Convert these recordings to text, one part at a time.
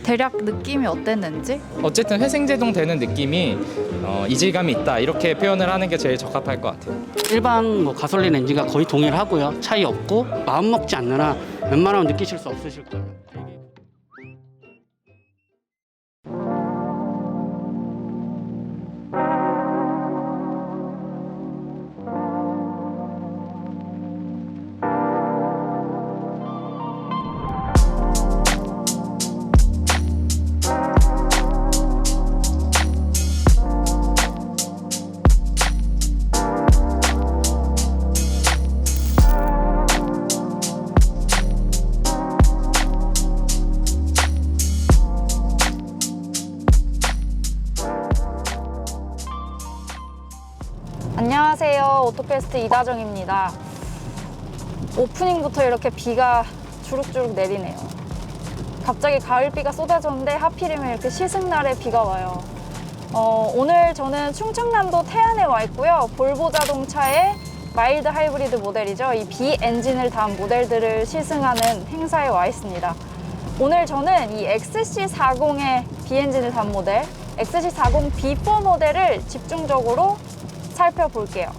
대략 느낌이 어땠는지? 어쨌든 회생제동 되는 느낌이 이질감이 있다 이렇게 표현을 하는 게 제일 적합할 것 같아요. 일반 가솔린 엔진과 거의 동일하고요. 차이 없고 마음 먹지 않는 한 웬만하면 느끼실 수 없으실 거예요. 안녕하세요. 오토캐스트 이다정입니다. 오프닝부터 이렇게 비가 주룩주룩 내리네요. 갑자기 가을비가 쏟아졌는데 하필이면 이렇게 시승날에 비가 와요. 오늘 저는 충청남도 태안에 와 있고요. 볼보 자동차의 마일드 하이브리드 모델이죠. 이 B 엔진을 단 모델들을 시승하는 행사에 와 있습니다. 오늘 저는 이 XC40의 B 엔진을 단 모델, XC40 B4 모델을 집중적으로 살펴볼게요.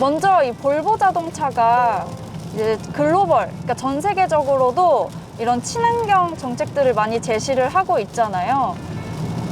먼저 이 볼보 자동차가 이제 글로벌, 그러니까 전 세계적으로도 이런 친환경 정책들을 많이 제시를 하고 있잖아요.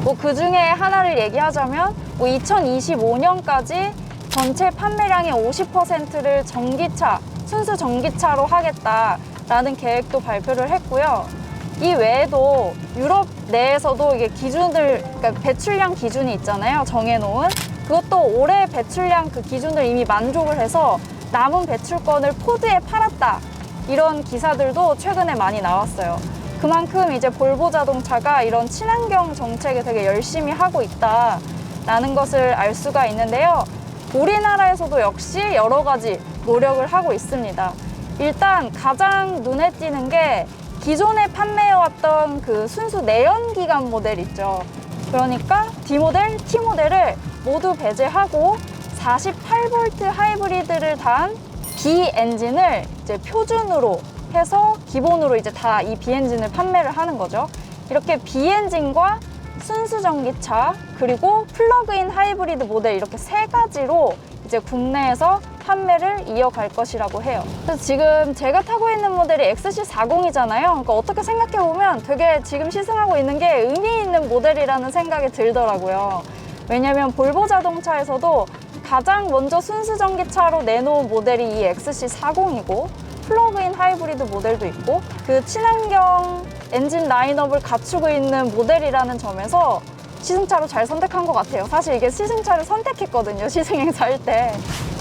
뭐 그 중에 하나를 얘기하자면 뭐 2025년까지 전체 판매량의 50%를 전기차, 순수 전기차로 하겠다라는 계획도 발표를 했고요. 이 외에도 유럽 내에서도 이게 기준들, 그러니까 배출량 기준이 있잖아요. 정해놓은. 그것도 올해 배출량 그 기준을 이미 만족을 해서 남은 배출권을 포드에 팔았다. 이런 기사들도 최근에 많이 나왔어요. 그만큼 이제 볼보 자동차가 이런 친환경 정책에 되게 열심히 하고 있다라는 것을 알 수가 있는데요. 우리나라에서도 역시 여러 가지 노력을 하고 있습니다. 일단 가장 눈에 띄는 게 기존에 판매해왔던 그 순수 내연기관 모델 있죠. 그러니까 D모델, T모델을 모두 배제하고 48V 하이브리드를 단 B 엔진을 이제 표준으로 해서 기본으로 이제 다 이 B 엔진을 판매를 하는 거죠. 이렇게 B 엔진과 순수 전기차 그리고 플러그인 하이브리드 모델 이렇게 세 가지로 이제 국내에서 판매를 이어갈 것이라고 해요. 그래서 지금 제가 타고 있는 모델이 XC40이잖아요. 그러니까 어떻게 생각해보면 되게 지금 시승하고 있는 게 의미 있는 모델이라는 생각이 들더라고요. 왜냐면 볼보 자동차에서도 가장 먼저 순수 전기차로 내놓은 모델이 이 XC40이고 플러그인 하이브리드 모델도 있고 그 친환경 엔진 라인업을 갖추고 있는 모델이라는 점에서 시승차로 잘 선택한 것 같아요. 사실 이게 시승차를 선택했거든요. 시승행사 할 때.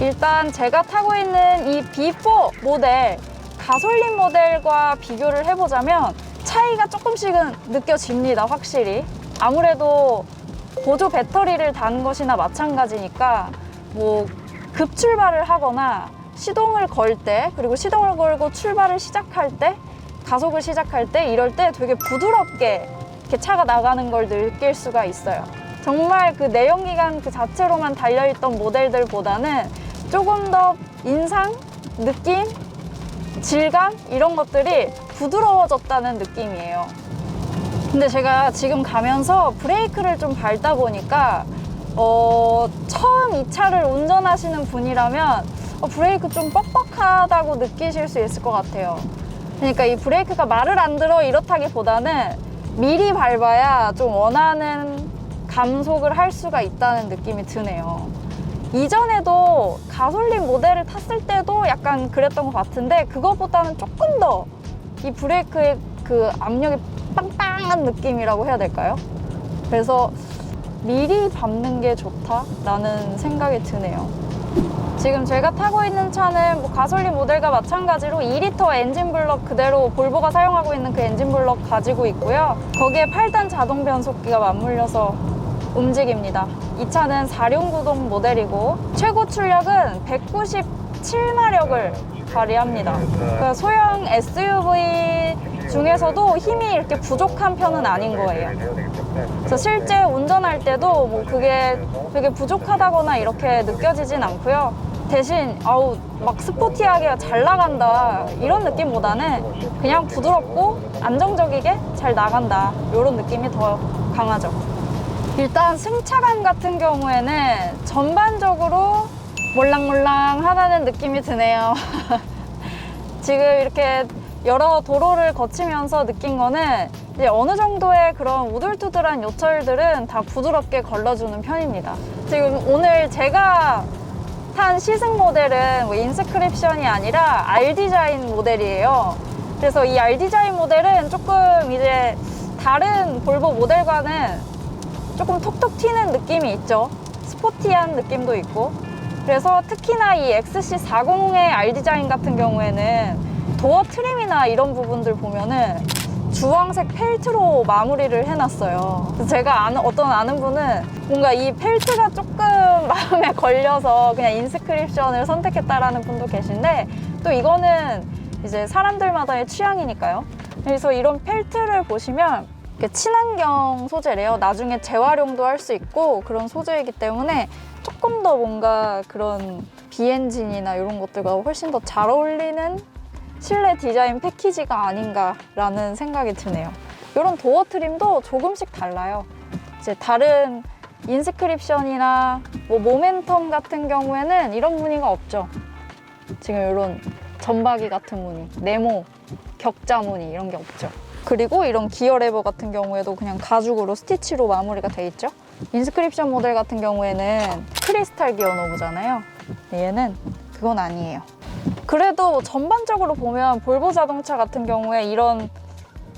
일단 제가 타고 있는 이 B4 모델, 가솔린 모델과 비교를 해보자면 차이가 조금씩은 느껴집니다. 확실히. 아무래도 보조 배터리를 단 것이나 마찬가지니까 뭐 급출발을 하거나 시동을 걸 때, 그리고 시동을 걸고 출발을 시작할 때, 가속을 시작할 때 이럴 때 되게 부드럽게 이렇게 차가 나가는 걸 느낄 수가 있어요. 정말 그 내연기관 그 자체로만 달려있던 모델들보다는 조금 더 인상, 느낌, 질감 이런 것들이 부드러워졌다는 느낌이에요. 근데 제가 지금 가면서 브레이크를 좀 밟다 보니까 처음 이 차를 운전하시는 분이라면 브레이크 좀 뻑뻑하다고 느끼실 수 있을 것 같아요. 그러니까 이 브레이크가 말을 안 들어 이렇다기보다는 미리 밟아야 좀 원하는 감속을 할 수가 있다는 느낌이 드네요. 이전에도 가솔린 모델을 탔을 때도 약간 그랬던 것 같은데 그것보다는 조금 더 이 브레이크의 그 압력이 빵빵한 느낌이라고 해야 될까요? 그래서 미리 밟는 게 좋다라는 생각이 드네요. 지금 제가 타고 있는 차는 뭐 가솔린 모델과 마찬가지로 2리터 엔진 블럭 그대로 볼보가 사용하고 있는 그 엔진 블럭 가지고 있고요. 거기에 8단 자동 변속기가 맞물려서 움직입니다. 이 차는 4륜구동 모델이고 최고 출력은 197마력을 발휘합니다. 그러니까 소형 SUV 중에서도 힘이 이렇게 부족한 편은 아닌 거예요. 그래서 실제 운전할 때도 뭐 그게 되게 부족하다거나 이렇게 느껴지진 않고요. 대신 아우 막 스포티하게 잘 나간다 이런 느낌보다는 그냥 부드럽고 안정적이게 잘 나간다 이런 느낌이 더 강하죠. 일단 승차감 같은 경우에는 전반적으로 몰랑몰랑하다는 느낌이 드네요. 지금 이렇게 여러 도로를 거치면서 느낀 거는 이제 어느 정도의 그런 우둘투둘한 요철들은 다 부드럽게 걸러주는 편입니다. 지금 오늘 제가 탄 시승 모델은 뭐 인스크립션이 아니라 R디자인 모델이에요. 그래서 이 R디자인 모델은 조금 이제 다른 볼보 모델과는 조금 톡톡 튀는 느낌이 있죠. 스포티한 느낌도 있고. 그래서 특히나 이 XC40의 R디자인 같은 경우에는 도어 트림이나 이런 부분들 보면은 주황색 펠트로 마무리를 해놨어요. 그래서 제가 어떤 아는 분은 뭔가 이 펠트가 조금 마음에 걸려서 그냥 인스크립션을 선택했다라는 분도 계신데, 또 이거는 이제 사람들마다의 취향이니까요. 그래서 이런 펠트를 보시면 친환경 소재래요. 나중에 재활용도 할 수 있고 그런 소재이기 때문에 조금 더 뭔가 그런 비엔진이나 이런 것들과 훨씬 더 잘 어울리는 실내 디자인 패키지가 아닌가라는 생각이 드네요. 이런 도어 트림도 조금씩 달라요. 이제 다른 인스크립션이나 뭐 모멘텀 같은 경우에는 이런 무늬가 없죠. 지금 이런 점박이 같은 무늬, 네모, 격자 무늬 이런 게 없죠. 그리고 이런 기어 레버 같은 경우에도 그냥 가죽으로 스티치로 마무리가 돼 있죠. 인스크립션 모델 같은 경우에는 크리스탈 기어 노브잖아요. 얘는 그건 아니에요. 그래도 전반적으로 보면 볼보 자동차 같은 경우에 이런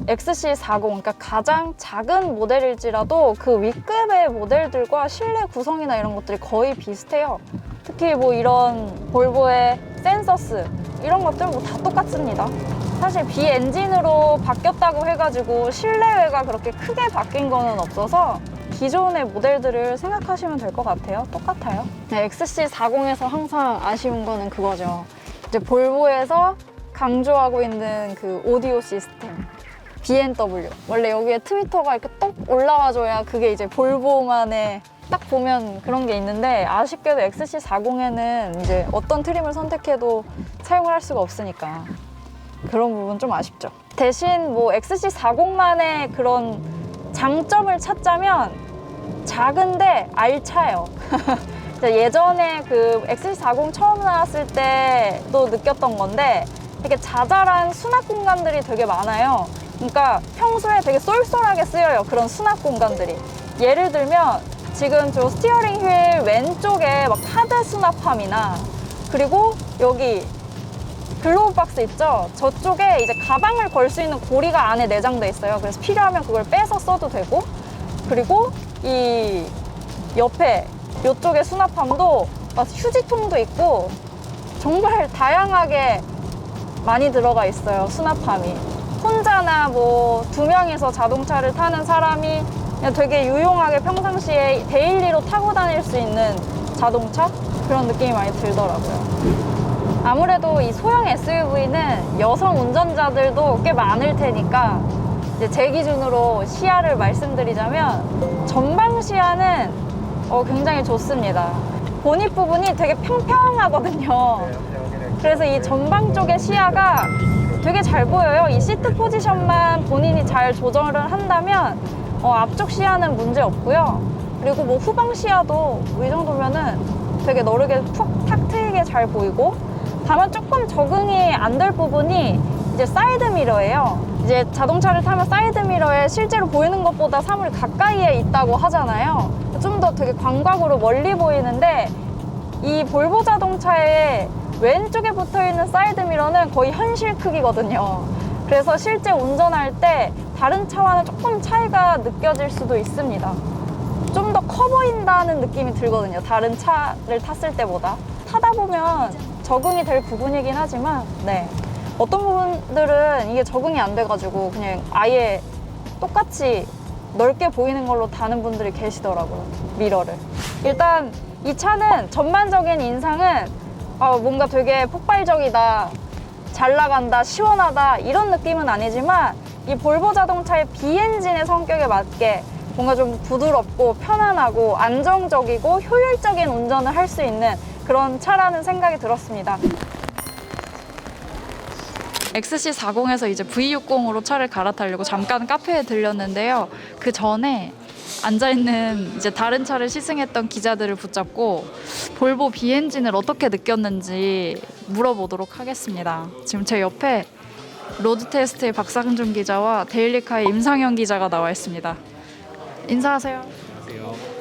XC40, 그러니까 가장 작은 모델일지라도 그 윗급의 모델들과 실내 구성이나 이런 것들이 거의 비슷해요. 특히 뭐 이런 볼보의 센서스 이런 것들 뭐 다 똑같습니다. 사실 비엔진으로 바뀌었다고 해가지고 실내외가 그렇게 크게 바뀐 거는 없어서 기존의 모델들을 생각하시면 될 것 같아요. 똑같아요. 네, XC40에서 항상 아쉬운 거는 그거죠. 이제 볼보에서 강조하고 있는 그 오디오 시스템. BMW. 원래 여기에 트위터가 이렇게 똑 올라와줘야 그게 이제 볼보만의 딱 보면 그런 게 있는데, 아쉽게도 XC40에는 이제 어떤 트림을 선택해도 사용을 할 수가 없으니까 그런 부분 좀 아쉽죠. 대신 뭐 XC40만의 그런 장점을 찾자면 작은데 알차요. 예전에 그 XC40 처음 나왔을 때도 느꼈던 건데 이렇게 자잘한 수납 공간들이 되게 많아요. 그러니까 평소에 되게 쏠쏠하게 쓰여요. 그런 수납 공간들이. 예를 들면 지금 저 스티어링 휠 왼쪽에 막 카드 수납함이나, 그리고 여기 글로브 박스 있죠? 저쪽에 이제 가방을 걸 수 있는 고리가 안에 내장돼 있어요. 그래서 필요하면 그걸 빼서 써도 되고, 그리고 이 옆에 이쪽에 수납함도 막 휴지통도 있고 정말 다양하게 많이 들어가 있어요. 수납함이. 혼자나 뭐 2명이서 자동차를 타는 사람이 그냥 되게 유용하게 평상시에 데일리로 타고 다닐 수 있는 자동차? 그런 느낌이 많이 들더라고요. 아무래도 이 소형 SUV는 여성 운전자들도 꽤 많을 테니까 이제 제 기준으로 시야를 말씀드리자면 전방 시야는 굉장히 좋습니다. 보닛 부분이 되게 평평하거든요. 그래서 이 전방 쪽의 시야가 되게 잘 보여요. 이 시트 포지션만 본인이 잘 조절을 한다면 앞쪽 시야는 문제 없고요. 그리고 뭐 후방 시야도 이 정도면은 되게 너르게 탁 트이게 잘 보이고, 다만 조금 적응이 안 될 부분이 이제 사이드 미러예요. 이제 자동차를 타면 사이드 미러에 실제로 보이는 것보다 사물이 가까이에 있다고 하잖아요. 좀 더 되게 광각으로 멀리 보이는데, 이 볼보 자동차의 왼쪽에 붙어있는 사이드 미러는 거의 현실 크기거든요. 그래서 실제 운전할 때 다른 차와는 조금 차이가 느껴질 수도 있습니다. 좀 더 커 보인다는 느낌이 들거든요. 다른 차를 탔을 때보다. 타다 보면 적응이 될 부분이긴 하지만, 네. 어떤 부분들은 이게 적응이 안 돼가지고 그냥 아예 똑같이 넓게 보이는 걸로 타는 분들이 계시더라고요. 미러를. 일단 이 차는 전반적인 인상은 뭔가 되게 폭발적이다, 잘 나간다, 시원하다 이런 느낌은 아니지만, 이 볼보 자동차의 비엔진의 성격에 맞게 뭔가 좀 부드럽고 편안하고 안정적이고 효율적인 운전을 할 수 있는 그런 차라는 생각이 들었습니다. XC40에서 이제 V60으로 차를 갈아타려고 잠깐 카페에 들렸는데요. 그 전에 앉아있는 이제 다른 차를 시승했던 기자들을 붙잡고 볼보 비엔진을 어떻게 느꼈는지 물어보도록 하겠습니다. 지금 제 옆에 로드테스트의 박상준 기자와 데일리카의 임상현 기자가 나와 있습니다. 인사하세요. 안녕하세요.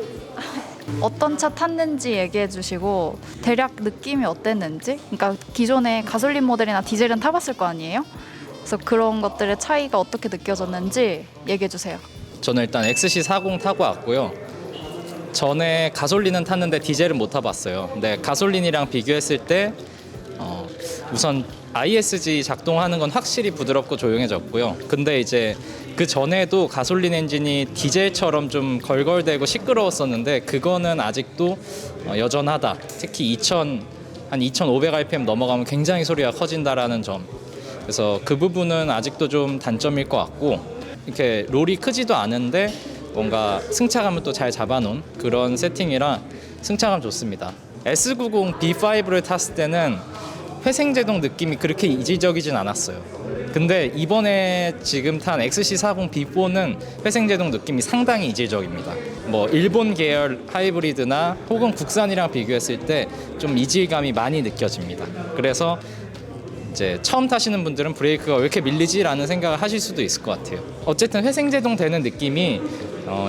어떤 차 탔는지 얘기해 주시고 대략 느낌이 어땠는지, 그러니까 기존의 가솔린 모델이나 디젤은 타봤을 거 아니에요? 그래서 그런 것들의 차이가 어떻게 느껴졌는지 얘기해 주세요. 저는 일단 XC40 타고 왔고요. 전에 가솔린은 탔는데 디젤은 못 타봤어요. 근데 가솔린이랑 비교했을 때 우선 ISG 작동하는 건 확실히 부드럽고 조용해졌고요. 근데 이제 그 전에도 가솔린 엔진이 디젤처럼 좀 걸걸대고 시끄러웠었는데 그거는 아직도 여전하다. 특히 한 2,500rpm 넘어가면 굉장히 소리가 커진다라는 점. 그래서 그 부분은 아직도 좀 단점일 것 같고, 이렇게 롤이 크지도 않은데 뭔가 승차감을 또 잘 잡아놓은 그런 세팅이라 승차감 좋습니다. S90 B5를 탔을 때는 회생제동 느낌이 그렇게 이질적이진 않았어요. 근데 이번에 지금 탄 XC40 B4는 회생제동 느낌이 상당히 이질적입니다. 뭐 일본 계열 하이브리드나 혹은 국산이랑 비교했을 때 좀 이질감이 많이 느껴집니다. 그래서 이제 처음 타시는 분들은 브레이크가 왜 이렇게 밀리지라는 생각을 하실 수도 있을 것 같아요. 어쨌든 회생제동 되는 느낌이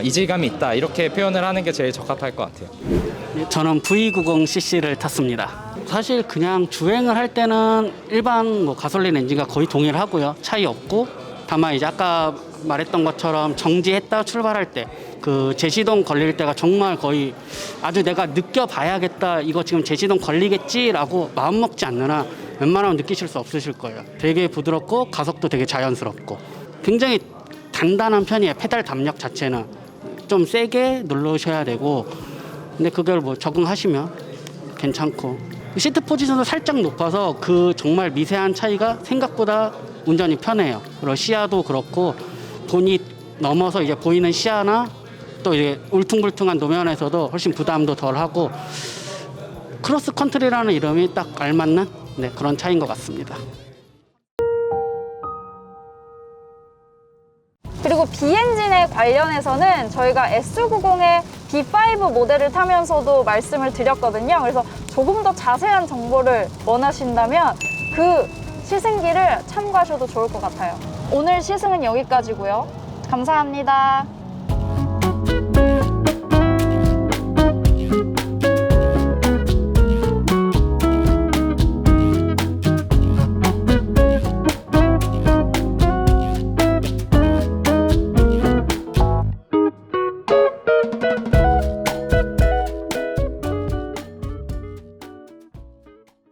이질감이 있다, 이렇게 표현을 하는 게 제일 적합할 것 같아요. 저는 V90cc를 탔습니다. 사실 그냥 주행을 할 때는 일반 뭐 가솔린 엔진과 거의 동일하고요. 차이 없고, 다만 이제 아까 말했던 것처럼 정지했다 출발할 때 그 제시동 걸릴 때가 정말 거의 아주 내가 느껴봐야겠다, 이거 지금 제시동 걸리겠지라고 마음 먹지 않는 한 웬만하면 느끼실 수 없으실 거예요. 되게 부드럽고 가속도 되게 자연스럽고 굉장히 단단한 편이에요. 페달 담력 자체는 좀 세게 누르셔야 되고, 근데 그걸 뭐 적응하시면 괜찮고, 시트 포지션도 살짝 높아서 그 정말 미세한 차이가 생각보다 운전이 편해요. 그리고 시야도 그렇고, 본이 넘어서 이제 보이는 시야나 또 이제 울퉁불퉁한 노면에서도 훨씬 부담도 덜하고, 크로스 컨트리라는 이름이 딱 알맞는 그런 차이인 것 같습니다. 그리고 비엔진에 관련해서는 저희가 S90의 B5 모델을 타면서도 말씀을 드렸거든요. 그래서 조금 더 자세한 정보를 원하신다면 그 시승기를 참고하셔도 좋을 것 같아요. 오늘 시승은 여기까지고요. 감사합니다.